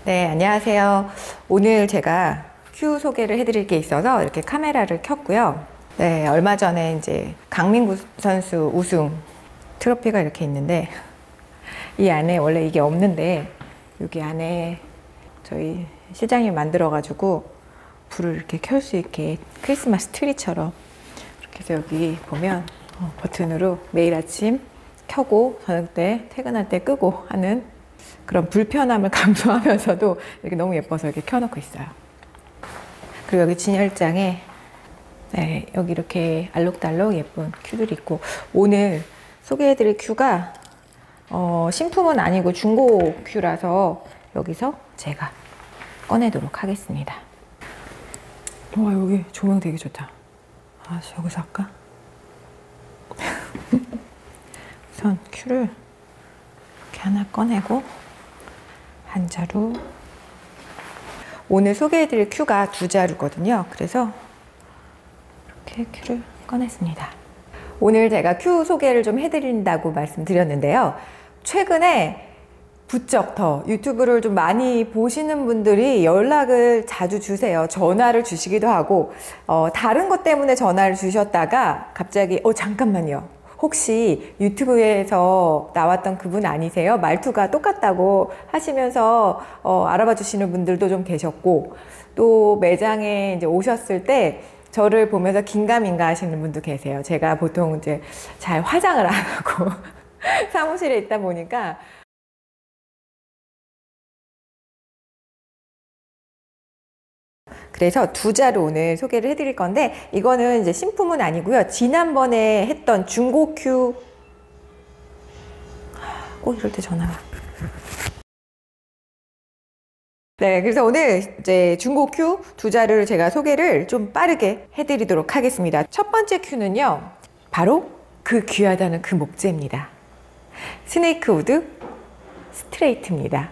네, 안녕하세요. 오늘 제가 큐 소개를 해드릴 게 있어서 이렇게 카메라를 켰고요. 네, 얼마 전에 이제 강민구 선수 우승 트로피가 이렇게 있는데 이 안에 원래 이게 없는데 여기 안에 저희 실장님이 만들어가지고 불을 이렇게 켤 수 있게 크리스마스 트리처럼 이렇게 해서 여기 보면 버튼으로 매일 아침 켜고 저녁 때 퇴근할 때 끄고 하는 그런 불편함을 감수하면서도 이렇게 너무 예뻐서 이렇게 켜놓고 있어요. 그리고 여기 진열장에 네, 여기 이렇게 알록달록 예쁜 큐들이 있고, 오늘 소개해드릴 큐가 신품은 아니고 중고 큐라서 여기서 제가 꺼내도록 하겠습니다. 와, 여기 조명 되게 좋다. 아, 여기서 할까? 우선 큐를 이렇게 하나 꺼내고 한 자루. 오늘 소개해드릴 큐가 두 자루거든요. 그래서 이렇게 큐를 꺼냈습니다. 오늘 제가 큐 소개를 좀 해드린다고 말씀드렸는데요. 최근에 부쩍 더 유튜브를 좀 많이 보시는 분들이 연락을 자주 주세요. 전화를 주시기도 하고, 다른 것 때문에 전화를 주셨다가 갑자기 잠깐만요, 혹시 유튜브에서 나왔던 그분 아니세요? 말투가 똑같다고 하시면서 알아봐 주시는 분들도 좀 계셨고, 또 매장에 이제 오셨을 때 저를 보면서 긴가민가 하시는 분도 계세요. 제가 보통 이제 잘 화장을 안 하고 사무실에 있다 보니까 그래서 두 자루 오늘 소개를 해드릴 건데, 이거는 이제 신품은 아니고요. 지난번에 했던 중고 큐, 꼭 이럴 때 전화가. 네, 그래서 오늘 이제 중고 큐 두 자루를 제가 소개를 좀 빠르게 해드리도록 하겠습니다. 첫 번째 큐는요, 바로 그 귀하다는 그 목재입니다. 스네이크 우드 스트레이트입니다.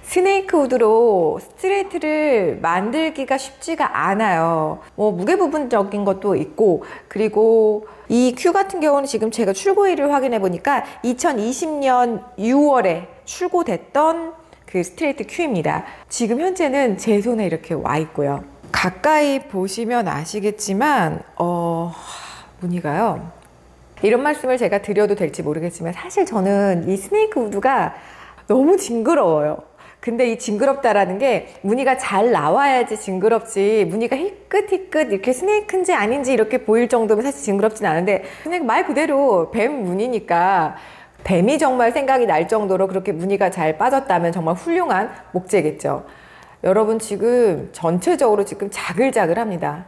스네이크 우드로 스트레이트를 만들기가 쉽지가 않아요. 무게 부분적인 것도 있고, 그리고 이 큐 같은 경우는 지금 제가 출고일을 확인해 보니까 2020년 6월에 출고됐던 그 스트레이트 큐입니다. 지금 현재는 제 손에 이렇게 와 있고요. 가까이 보시면 아시겠지만 무늬가요, 이런 말씀을 제가 드려도 될지 모르겠지만 사실 저는 이 스네이크 우드가 너무 징그러워요. 근데 이 징그럽다라는 게 무늬가 잘 나와야지 징그럽지, 무늬가 희끗희끗 이렇게 스네이크인지 아닌지 이렇게 보일 정도면 사실 징그럽진 않은데, 그냥 말 그대로 뱀 무늬니까 뱀이 정말 생각이 날 정도로 그렇게 무늬가 잘 빠졌다면 정말 훌륭한 목재겠죠. 여러분, 지금 전체적으로 지금 자글자글합니다.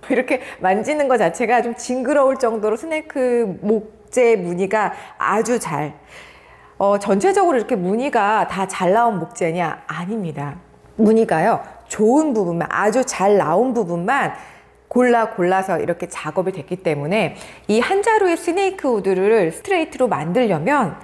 이렇게 만지는 것 자체가 좀 징그러울 정도로 스네이크 목재 무늬가 아주 잘, 전체적으로 이렇게 무늬가 다 잘 나온 목재냐? 아닙니다. 무늬가요, 좋은 부분만, 아주 잘 나온 부분만 골라서 이렇게 작업이 됐기 때문에 이 한 자루의 스네이크 우드를 스트레이트로 만들려면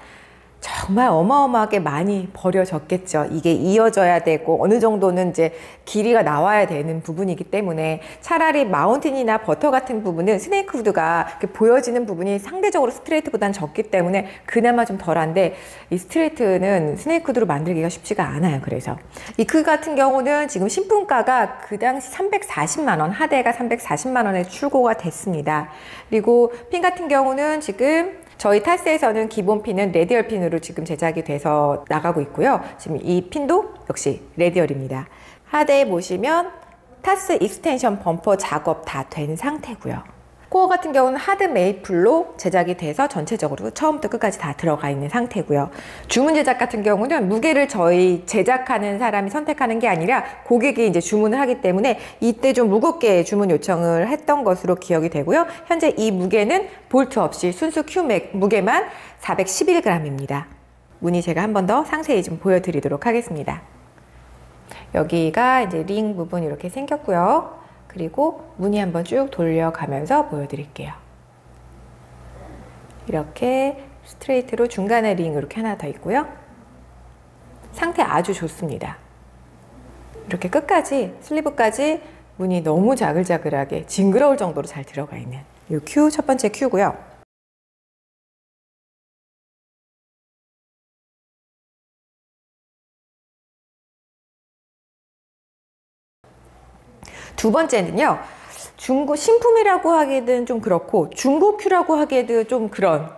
정말 어마어마하게 많이 버려졌겠죠. 이게 이어져야 되고 어느 정도는 이제 길이가 나와야 되는 부분이기 때문에, 차라리 마운틴이나 버터 같은 부분은 스네이크 우드가 이렇게 보여지는 부분이 상대적으로 스트레이트보다는 적기 때문에 그나마 좀 덜한데, 이 스트레이트는 스네이크 우드로 만들기가 쉽지가 않아요. 그래서 이 큐 같은 경우는 지금 신품가가 그 당시 340만 원, 하대가 340만 원에 출고가 됐습니다. 그리고 핀 같은 경우는 지금 저희 타스에서는 기본 핀은 레디얼 핀으로 지금 제작이 돼서 나가고 있고요. 지금 이 핀도 역시 레디얼입니다. 하대에 보시면 타스 익스텐션 범퍼 작업 다 된 상태고요. 코어 같은 경우는 하드 메이플로 제작이 돼서 전체적으로 처음부터 끝까지 다 들어가 있는 상태고요. 주문 제작 같은 경우는 무게를 저희 제작하는 사람이 선택하는 게 아니라 고객이 이제 주문을 하기 때문에 이때 좀 무겁게 주문 요청을 했던 것으로 기억이 되고요. 현재 이 무게는 볼트 없이 순수 큐 무게만 411g입니다. 무늬 제가 한 번 더 상세히 좀 보여드리도록 하겠습니다. 여기가 이제 링 부분 이렇게 생겼고요. 그리고 무늬 한번 쭉 돌려가면서 보여드릴게요. 이렇게 스트레이트로 중간에 링 이렇게 하나 더 있고요. 상태 아주 좋습니다. 이렇게 끝까지, 슬리브까지 무늬 너무 자글자글하게 징그러울 정도로 잘 들어가 있는 이 큐, 첫 번째 큐고요. 두 번째는요, 중고 신품이라고 하기에는 좀 그렇고 중고 큐라고 하기에도 좀 그런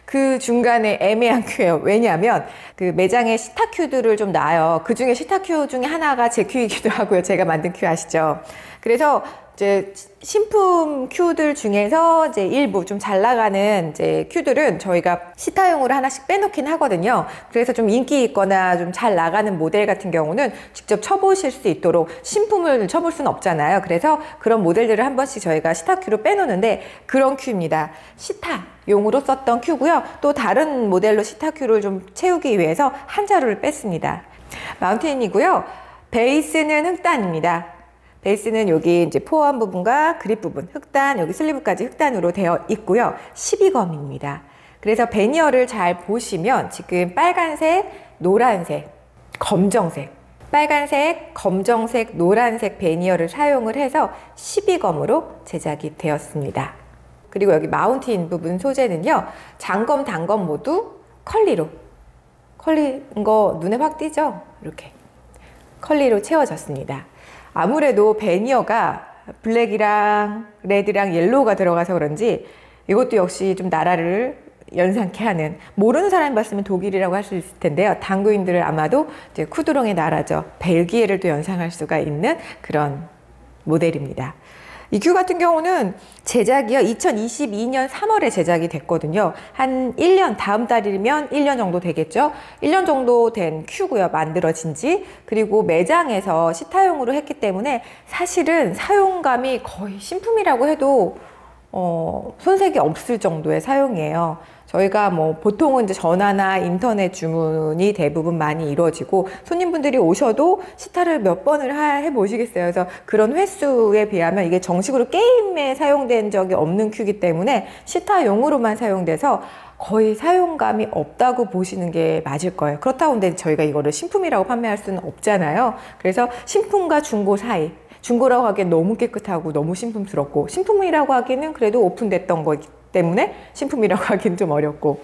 그 중간에 애매한 큐예요. 왜냐하면 그 매장에 시타 큐들을 좀 놔요. 그 중에 시타 큐 중에 하나가 제 큐이기도 하고요. 제가 만든 큐 아시죠? 그래서 이제 신품 큐들 중에서 이제 일부 좀 잘 나가는 이제 큐들은 저희가 시타용으로 하나씩 빼놓긴 하거든요. 그래서 좀 인기 있거나 좀 잘 나가는 모델 같은 경우는 직접 쳐보실 수 있도록, 신품을 쳐볼 수는 없잖아요. 그래서 그런 모델들을 한 번씩 저희가 시타 큐로 빼놓는데 그런 큐입니다. 시타용으로 썼던 큐고요. 또 다른 모델로 시타 큐를 좀 채우기 위해서 한 자루를 뺐습니다. 마운틴이고요. 베이스는 흑단입니다. 베이스는 여기 이제 포함 부분과 그립 부분, 흑단, 여기 슬리브까지 흑단으로 되어 있고요. 12검입니다. 그래서 베니어를 잘 보시면 지금 빨간색, 노란색, 검정색, 빨간색, 검정색, 노란색 베니어를 사용을 해서 12검으로 제작이 되었습니다. 그리고 여기 마운틴 부분 소재는요, 장검, 단검 모두 컬리로, 컬리인 거 눈에 확 띄죠? 이렇게 컬리로 채워졌습니다. 아무래도 베니어가 블랙이랑 레드랑 옐로우가 들어가서 그런지 이것도 역시 좀 나라를 연상케 하는, 모르는 사람이 봤으면 독일이라고 할 수 있을 텐데요. 당구인들을 아마도 이제 쿠드롱의 나라죠. 벨기에를 또 연상할 수가 있는 그런 모델입니다. 이 큐 같은 경우는 제작이요, 2022년 3월에 제작이 됐거든요. 한 1년, 다음 달이면 1년 정도 되겠죠. 1년 정도 된 큐고요, 만들어진 지. 그리고 매장에서 시타용으로 했기 때문에 사실은 사용감이 거의 신품이라고 해도 손색이 없을 정도의 사용이에요. 저희가 뭐 보통은 이제 전화나 인터넷 주문이 대부분 많이 이루어지고, 손님분들이 오셔도 시타를 몇 번을 해보시겠어요. 그래서 그런 횟수에 비하면 이게 정식으로 게임에 사용된 적이 없는 큐이기 때문에 시타용으로만 사용돼서 거의 사용감이 없다고 보시는 게 맞을 거예요. 그렇다고 근데 저희가 이거를 신품이라고 판매할 수는 없잖아요. 그래서 신품과 중고 사이, 중고라고 하기엔 너무 깨끗하고 너무 신품스럽고, 신품이라고 하기는 그래도 오픈됐던 거기 때문에 신품이라고 하기는 좀 어렵고.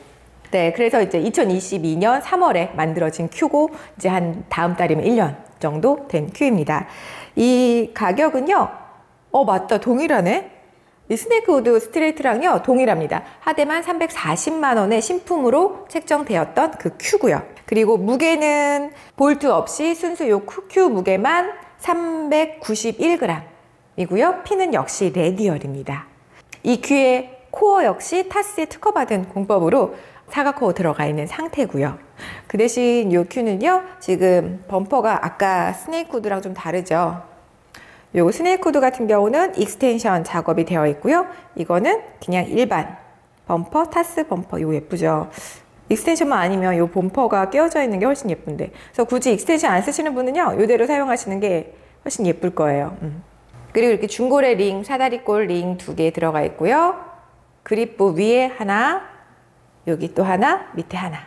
네, 그래서 이제 2022년 3월에 만들어진 큐고, 이제 한 다음 달이면 1년 정도 된 큐입니다. 이 가격은요, 맞다, 동일하네. 이 스네이크 우드 스트레이트랑요 동일합니다. 하대만 340만 원의 신품으로 책정되었던 그 큐고요. 그리고 무게는 볼트 없이 순수 요 큐 무게만 391g 이고요. 핀은 역시 레디얼입니다. 이 큐의 코어 역시 타스에 특허받은 공법으로 사각 코어 들어가 있는 상태고요. 그 대신 이 큐는요, 지금 범퍼가 아까 스네이크 우드랑 좀 다르죠. 요 스네이크 우드 같은 경우는 익스텐션 작업이 되어 있고요. 이거는 그냥 일반 범퍼, 타스 범퍼. 이거 예쁘죠? 익스텐션만 아니면 요 범퍼가 끼워져 있는 게 훨씬 예쁜데, 그래서 굳이 익스텐션 안 쓰시는 분은요, 요대로 사용하시는 게 훨씬 예쁠 거예요. 그리고 이렇게 중고래 링, 사다리꼴 링 2개 들어가 있고요. 그립부 위에 하나, 여기 또 하나, 밑에 하나,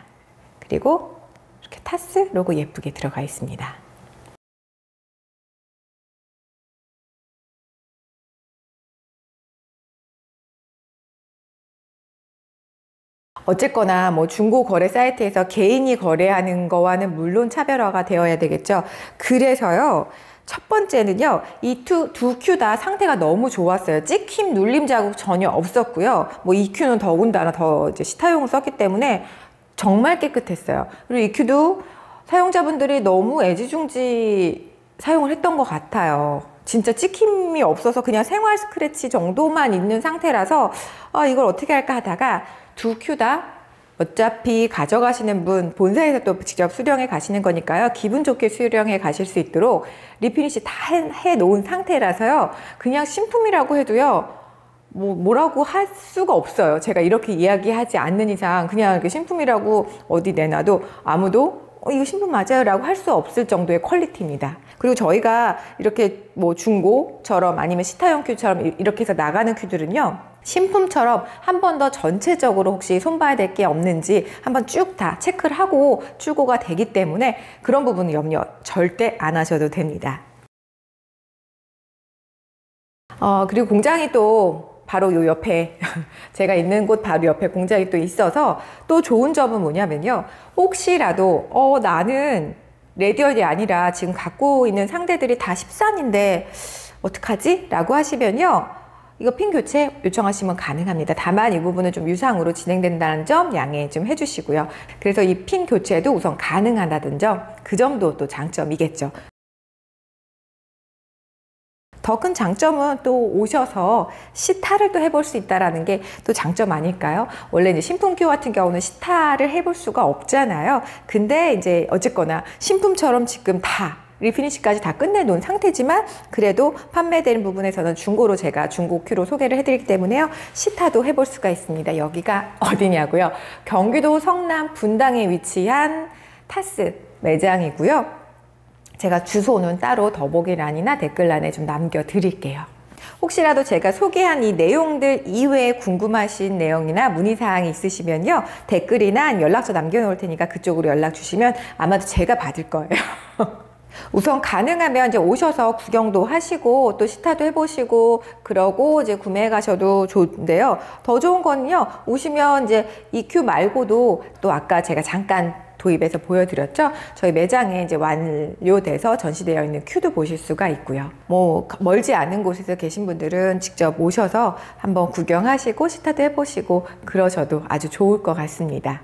그리고 이렇게 타스 로고 예쁘게 들어가 있습니다. 어쨌거나 뭐 중고 거래 사이트에서 개인이 거래하는 거와는 물론 차별화가 되어야 되겠죠. 그래서요, 첫 번째는요, 이 두 큐 다 상태가 너무 좋았어요. 찍힘, 눌림 자국 전혀 없었고요. 뭐 이 큐는 더군다나 더 이제 시타용을 썼기 때문에 정말 깨끗했어요. 그리고 이 큐도 사용자분들이 너무 애지중지 사용을 했던 것 같아요. 진짜 찍힘이 없어서 그냥 생활 스크래치 정도만 있는 상태라서 이걸 어떻게 할까 하다가 두 큐 다 어차피 가져가시는 분 본사에서 또 직접 수령해 가시는 거니까요, 기분 좋게 수령해 가실 수 있도록 리피니시 다 해 놓은 상태라서요, 그냥 신품이라고 해도요 뭐라고 할 수가 없어요. 제가 이렇게 이야기하지 않는 이상 그냥 이렇게 신품이라고 어디 내놔도 아무도 이거 신품 맞아요 라고 할 수 없을 정도의 퀄리티입니다. 그리고 저희가 이렇게 뭐 중고처럼 아니면 시타용 큐처럼 이렇게 해서 나가는 큐들은요, 신품처럼 한 번 더 전체적으로 혹시 손봐야 될 게 없는지 한번 쭉 다 체크를 하고 출고가 되기 때문에 그런 부분은 염려 절대 안 하셔도 됩니다. 그리고 공장이 또 바로 요 옆에 제가 있는 곳 바로 옆에 공장이 또 있어서 또 좋은 점은 뭐냐면요, 혹시라도 나는 레디얼이 아니라 지금 갖고 있는 상대들이 다 13인데 어떡하지? 라고 하시면요, 이거 핀 교체 요청하시면 가능합니다. 다만 이 부분은 좀 유상으로 진행된다는 점 양해 좀 해주시고요. 그래서 이 핀 교체도 우선 가능하다는 점, 그 점도 또 장점이겠죠. 더 큰 장점은 또 오셔서 시타를 또 해볼 수 있다는 게 또 장점 아닐까요? 원래 이제 신품큐 같은 경우는 시타를 해볼 수가 없잖아요. 근데 이제 어쨌거나 신품처럼 지금 다 리피니시까지 다 끝내놓은 상태지만 그래도 판매되는 부분에서는 중고로 제가 중고 큐로 소개를 해드리기 때문에요. 시타도 해볼 수가 있습니다. 여기가 어디냐고요? 경기도 성남 분당에 위치한 타스 매장이고요. 제가 주소는 따로 더보기란이나 댓글란에 좀 남겨드릴게요. 혹시라도 제가 소개한 이 내용들 이외에 궁금하신 내용이나 문의사항이 있으시면요, 댓글이나 연락처 남겨놓을 테니까 그쪽으로 연락 주시면 아마도 제가 받을 거예요. 우선 가능하면 이제 오셔서 구경도 하시고 또 시타도 해보시고 그러고 이제 구매해 가셔도 좋은데요. 더 좋은 거는요, 오시면 이제 이 큐 말고도 또 아까 제가 잠깐 도입해서 보여드렸죠. 저희 매장에 이제 완료돼서 전시되어 있는 큐도 보실 수가 있고요. 뭐 멀지 않은 곳에서 계신 분들은 직접 오셔서 한번 구경하시고 시타도 해보시고 그러셔도 아주 좋을 것 같습니다.